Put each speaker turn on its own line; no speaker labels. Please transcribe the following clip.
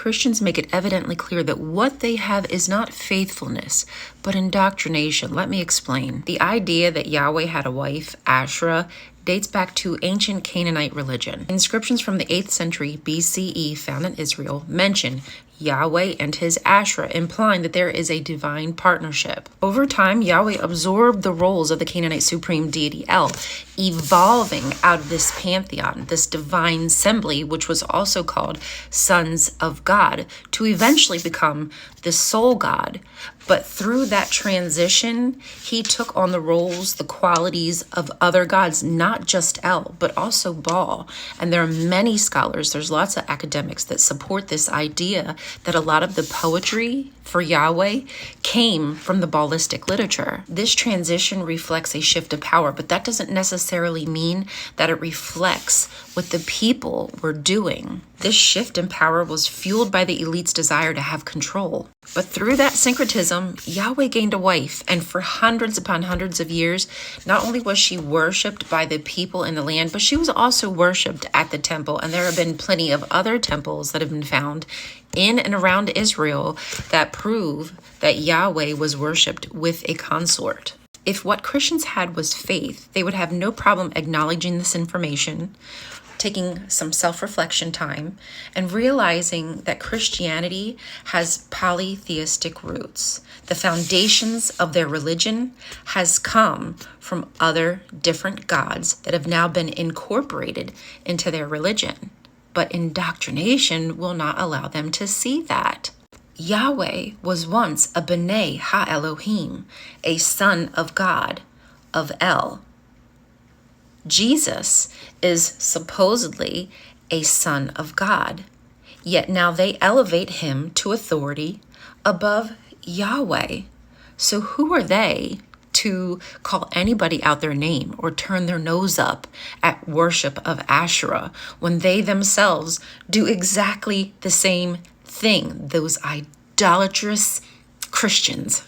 Christians make it evidently clear that what they have is not faithfulness, but indoctrination. Let me explain. The idea that Yahweh had a wife, Asherah, dates back to ancient Canaanite religion. Inscriptions from the 8th century BCE found in Israel mention Yahweh and his Asherah, implying that there is a divine partnership. Over time, Yahweh absorbed the roles of the Canaanite supreme deity El, evolving out of this pantheon, this divine assembly, which was also called sons of God, to eventually become the sole God. But through that transition, he took on the roles, the qualities of other gods, not just El, but also Baal. And there are many scholars, there's lots of academics that support this idea that a lot of the poetry for Yahweh came from the Baalistic literature. This transition reflects a shift of power, but that doesn't necessarily mean that it reflects what the people were doing. This shift in power was fueled by the elite's desire to have control. But through that syncretism, Yahweh gained a wife, and for hundreds upon hundreds of years, not only was she worshipped by the people in the land, but she was also worshipped at the temple. And there have been plenty of other temples that have been found in and around Israel that prove that Yahweh was worshipped with a consort. If what Christians had was faith, they would have no problem acknowledging this information, taking some self-reflection time, and realizing that Christianity has polytheistic roots. The foundations of their religion has come from other different gods that have now been incorporated into their religion. But indoctrination will not allow them to see that. Yahweh was once a Bene ha-Elohim, a son of God, of El. Jesus is supposedly a son of God, yet now they elevate him to authority above Yahweh. So who are they to call anybody out their name or turn their nose up at worship of Asherah when they themselves do exactly the same thing, those idolatrous Christians?